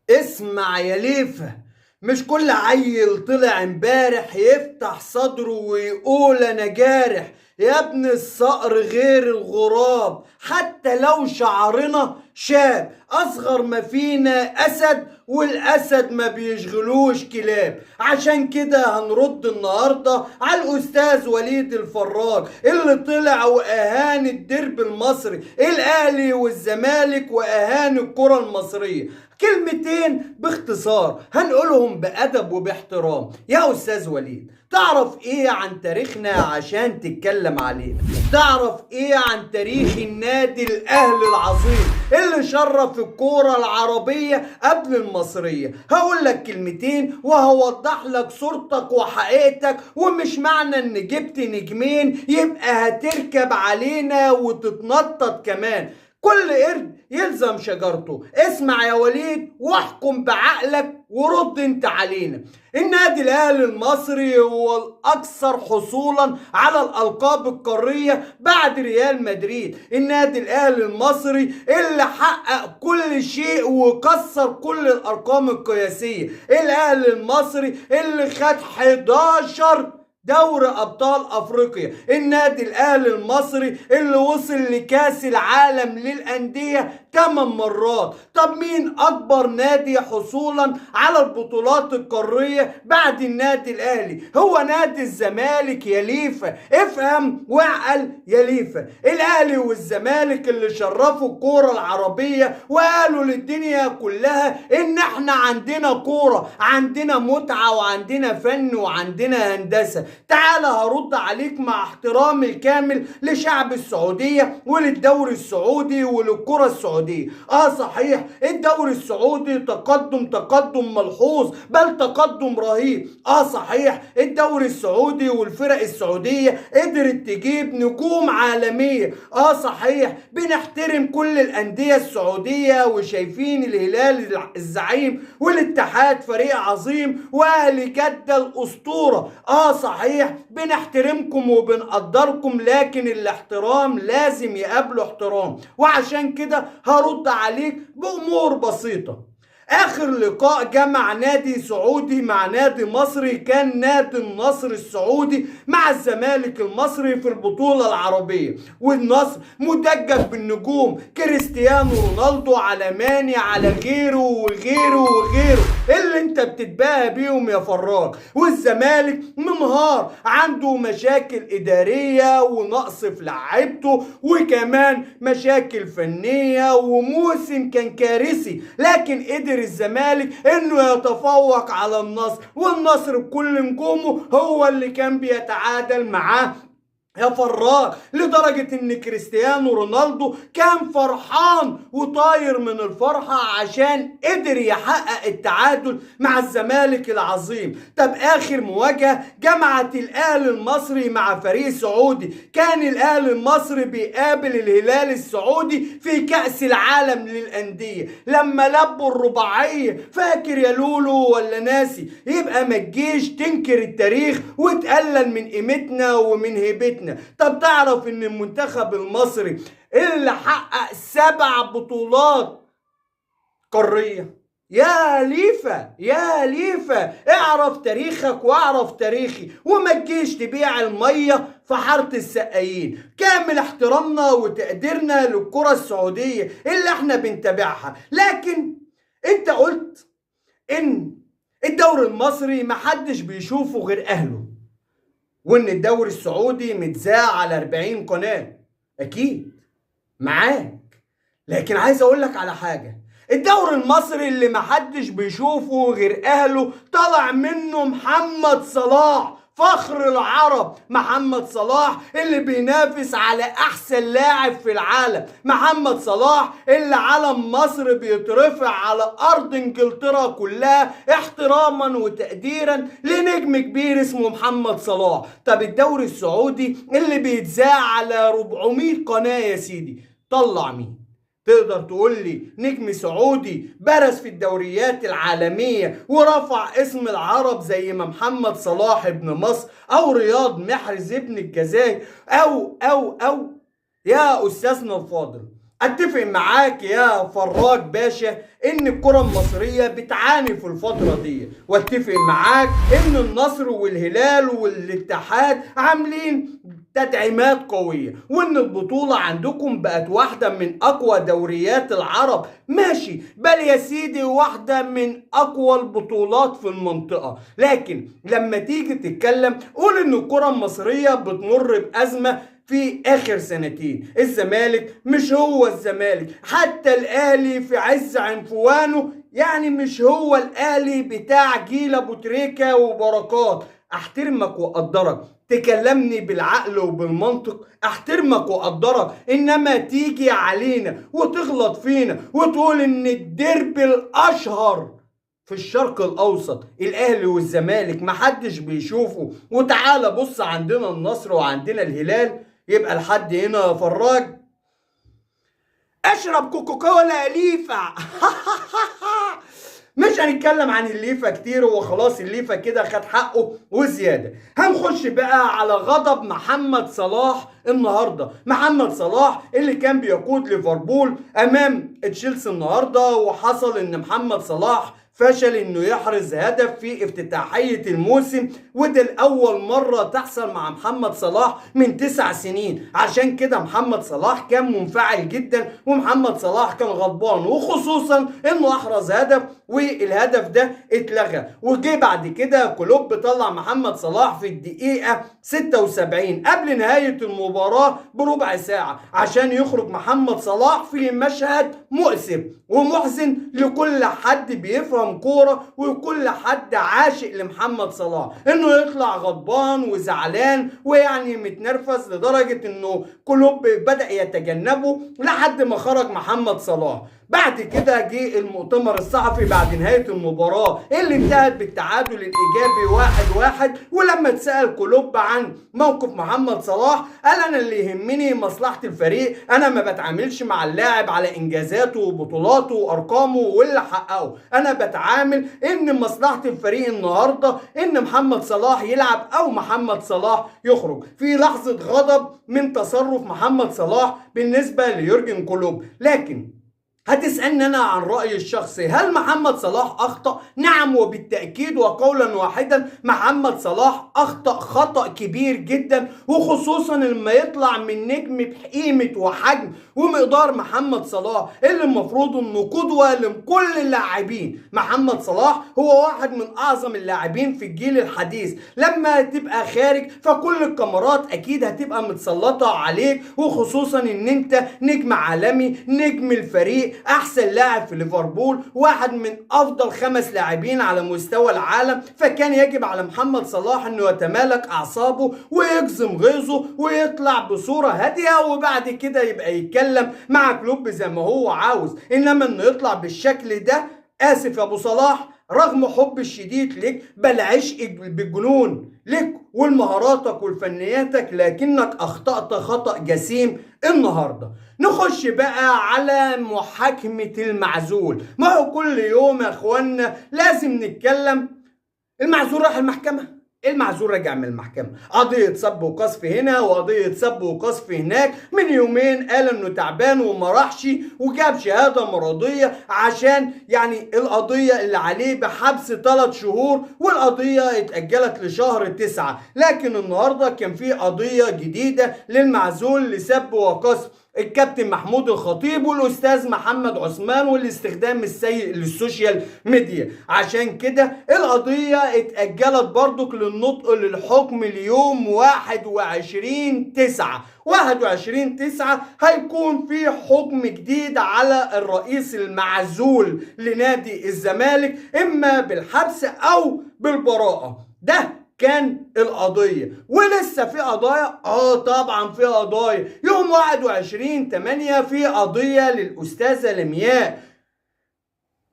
اسمع يا ليفا، مش كل عيل طلع امبارح يفتح صدره ويقول انا جارح. يا ابن الصقر غير الغراب، حتى لو شعرنا شاب. اصغر ما فينا اسد، والاسد ما بيشغلوش كلاب. عشان كده هنرد النهارده على الاستاذ وليد الفراج اللي طلع واهان الدرب المصري الاهلي والزمالك واهان الكره المصريه. كلمتين باختصار هنقولهم بأدب وباحترام. يا أستاذ وليد، تعرف إيه عن تاريخنا عشان تتكلم علينا؟ تعرف إيه عن تاريخ النادي الأهلي العظيم اللي شرف الكورة العربية قبل المصرية؟ هقول لك كلمتين وهوضح لك صورتك وحقيقتك، ومش معنى إن جبت نجمين يبقى هتركب علينا وتتنطط كمان. كل قرد يلزم شجرته. اسمع يا وليد واحكم بعقلك ورد انت علينا. النادي الاهلي المصري هو الاكثر حصولا على الالقاب القاريه بعد ريال مدريد. النادي الاهلي المصري اللي حقق كل شيء وكسر كل الارقام القياسيه. الاهلي المصري اللي خد 11 دوري ابطال افريقيا. النادي الاهلي المصري اللي وصل لكاس العالم للانديه 8 مرات. طب مين اكبر نادي حصولا على البطولات القاريه بعد النادي الاهلي؟ هو نادي الزمالك يا ليفا. افهم واعقل يا ليفا. الاهلي والزمالك اللي شرفوا الكوره العربيه وقالوا للدنيا كلها ان احنا عندنا كوره، عندنا متعه وعندنا فن وعندنا هندسه. تعال هرد عليك مع احترامي الكامل لشعب السعودية وللدوري السعودي وللكرة السعودية. صحيح الدوري السعودي تقدم ملحوظ، بل تقدم رهيب. صحيح الدوري السعودي والفرق السعودية قدرت تجيب نجوم عالمية. صحيح بنحترم كل الأندية السعودية وشايفين الهلال الزعيم والاتحاد فريق عظيم وأهلي جدة الأسطورة. صحيح بنحترمكم وبنقدركم، لكن الاحترام لازم يقابله احترام. وعشان كده هرد عليك بأمور بسيطة. اخر لقاء جمع نادي سعودي مع نادي مصري كان نادي النصر السعودي مع الزمالك المصري في البطولة العربية. والنصر مدجج بالنجوم، كريستيانو رونالدو على ماني على غيره وغيره وغيره اللي انت بتتباهى بيهم يا فراج. والزمالك منهار، عنده مشاكل ادارية ونقص في لعيبته وكمان مشاكل فنية وموسم كان كارثي، لكن قدر الزمالك انه يتفوق على النصر، والنصر بكل نجومه هو اللي كان بيتعادل معاه يا فراج، لدرجة ان كريستيانو رونالدو كان فرحان وطاير من الفرحة عشان قدر يحقق التعادل مع الزمالك العظيم. طب اخر مواجهة جمعت الاهلي المصري مع فريق سعودي، كان الاهلي المصري بيقابل الهلال السعودي في كأس العالم للأندية لما لبوا الرباعية. فاكر يا لولو ولا ناسي؟ يبقى ما تجيش تنكر التاريخ وتقلل من قيمتنا ومن هيبتنا. طب تعرف ان المنتخب المصري اللي حقق 7 بطولات قارية؟ يا ليفا يا ليفا، اعرف تاريخك واعرف تاريخي، وما تجيش تبيع المية في حارة السقايين. كامل احترامنا وتقديرنا للكرة السعودية اللي احنا بنتابعها، لكن انت قلت ان الدوري المصري محدش بيشوفه غير اهله، وان الدوري السعودي متذاع على 40 قناة. اكيد معاك، لكن عايز اقول لك على حاجة. الدوري المصري اللي محدش بيشوفه غير اهله طلع منه محمد صلاح فخر العرب. محمد صلاح اللي بينافس على احسن لاعب في العالم. محمد صلاح اللي علم مصر بيترفع على ارض انجلترا كلها احتراما وتقديرا لنجم كبير اسمه محمد صلاح. طب الدوري السعودي اللي بيتذاع على 400 قناة يا سيدي، طلع مين؟ تقدر تقول لي نجم سعودي برز في الدوريات العالمية ورفع اسم العرب زي ما محمد صلاح ابن مصر او رياض محرز ابن الجزائر او يا استاذنا الفاضل، اتفق معاك يا فراج باشا ان الكرة المصرية بتعاني في الفترة دي، واتفق معاك ان النصر والهلال والاتحاد عاملين تدعيمات قوية، وان البطولة عندكم بقت واحدة من اقوى دوريات العرب. ماشي، بل يا سيدي واحدة من اقوى البطولات في المنطقة. لكن لما تيجي تتكلم قول ان الكرة المصرية بتمر بأزمة في اخر سنتين. الزمالك مش هو الزمالك، حتى الاهلي في عز عنفوانه يعني مش هو الاهلي بتاع جيل ابو تريكة وبركات. احترمك واقدرك، تكلمني بالعقل وبالمنطق احترمك واقدرك، انما تيجي علينا وتغلط فينا وتقول ان الديربي الاشهر في الشرق الاوسط الاهلي والزمالك محدش بيشوفه، وتعالى بص عندنا النصر وعندنا الهلال، يبقى لحد هنا يا فراج اشرب كوكاكولا ليفا. مش هنتكلم عن الليفا كتير، وخلاص الليفا كده خد حقه وزياده. هنخش بقى على غضب محمد صلاح النهارده. محمد صلاح اللي كان بيقود ليفربول امام تشيلسي النهارده، وحصل ان محمد صلاح فشل انه يحرز هدف في افتتاحية الموسم، وده الاول مرة تحصل مع محمد صلاح من 9 سنين. عشان كده محمد صلاح كان منفعل جدا، ومحمد صلاح كان غضبان، وخصوصا انه احرز هدف والهدف ده اتلغى. وجي بعد كده كلوب طلع محمد صلاح في الدقيقة 76 قبل نهاية المباراة بربع ساعة عشان يخرج محمد صلاح في مشهد مؤسف ومحزن لكل حد بيفهم كورة وكل حد عاشق لمحمد صلاح، انه يطلع غضبان وزعلان ويعني متنرفز لدرجة انه كلوب بدأ يتجنبه لحد ما خرج محمد صلاح. بعد كده جه المؤتمر الصحفي بعد نهاية المباراة اللي انتهت بالتعادل الإيجابي 1-1، ولما اتسأل كلوب عن موقف محمد صلاح قال أنا اللي يهمني مصلحة الفريق، أنا ما بتعاملش مع اللاعب على إنجازاته وبطولاته وأرقامه واللي حققه، أنا بتعامل إن مصلحة الفريق النهاردة إن محمد صلاح يلعب أو محمد صلاح يخرج. في لحظة غضب من تصرف محمد صلاح بالنسبة ليورجن كلوب. لكن هتسألني أنا عن رأيي الشخصي، هل محمد صلاح أخطأ؟ نعم وبالتأكيد وقولا واحدا محمد صلاح أخطأ خطأ كبير جدا، وخصوصا لما يطلع من نجم بقيمة وحجم ومقدار محمد صلاح اللي المفروض انه قدوة لكل اللاعبين. محمد صلاح هو واحد من أعظم اللاعبين في الجيل الحديث. لما تبقى خارج فكل الكاميرات أكيد هتبقى متسلطة عليك، وخصوصا ان انت نجم عالمي، نجم الفريق، احسن لاعب في ليفربول، واحد من افضل 5 لاعبين على مستوى العالم. فكان يجب على محمد صلاح انه يتمالك اعصابه ويجزم غيظه ويطلع بصورة هادية، وبعد كده يبقى يتكلم مع كلوب زي ما هو عاوز. انما انه يطلع بالشكل ده، اسف يا ابو صلاح، رغم حب الشديد لك بل عشق بالجنون لك والمهاراتك والفنياتك، لكنك اخطأت خطأ جسيم النهارده. نخش بقى على محاكمة المعزول. ما هو كل يوم يا اخوانا لازم نتكلم. المعزول راح المحكمة، المعزول رجع من المحكمة، قضية سب وقذف هنا وقضية سب وقذف هناك. من يومين قال انه تعبان وما راحش وجاب شهادة مرضية عشان يعني القضية اللي عليه بحبس 3 شهور، والقضية اتأجلت لشهر 9. لكن النهاردة كان في قضية جديدة للمعزول لسب وقذف الكابتن محمود الخطيب والاستاذ محمد عثمان والاستخدام السيء للسوشيال ميديا. عشان كده القضية اتأجلت برضك للنطق للحكم ليوم 21/9. 21/9 هيكون في حكم جديد على الرئيس المعزول لنادي الزمالك، اما بالحبس او بالبراءة. ده كان القضية، ولسه في قضايا. طبعا في قضايا. يوم 21/8 في قضية للأستاذة لمياء.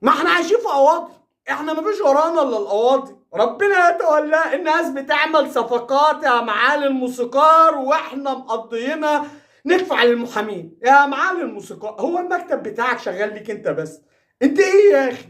ما احنا عايشين في قواضي، احنا مفيش ورانا الا القواضي. ربنا يتولى. الناس بتعمل صفقات يا معالي الموسيقار واحنا مقضينا ندفع للمحامين. يا معالي الموسيقار، هو المكتب بتاعك شغال ليك انت بس؟ انت ايه يا اخي؟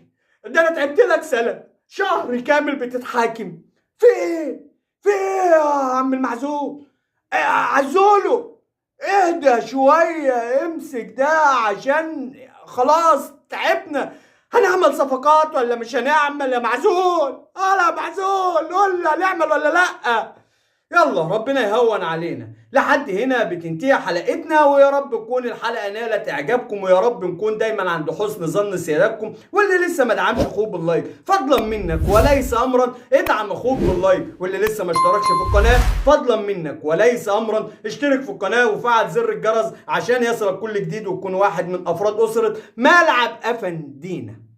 ده انا تعبت لك سنة شهر كامل بتتحاكم. في ايه؟ في ايه يا عم المعزول؟ عزوله اهدى شوية، امسك ده عشان خلاص تعبنا. هنعمل صفقات ولا مش هنعمل يا معزول؟ اه يا معزول، قول هنعمل ولا لأ؟ يلا ربنا يهون علينا. لحد هنا بتنتهي حلقتنا، ويا رب تكون الحلقة نالت اعجابكم، ويا رب نكون دايما عند حسن ظن سيادتكم. واللي لسه ما دعمش اخوه باللايك فضلا منك وليس امرا ادعم اخوك باللايك، واللي لسه ما اشتركش في القناة فضلا منك وليس امرا اشترك في القناة وفعل زر الجرس عشان يصلك كل جديد، وتكون واحد من افراد اسرة ملعب افندينا.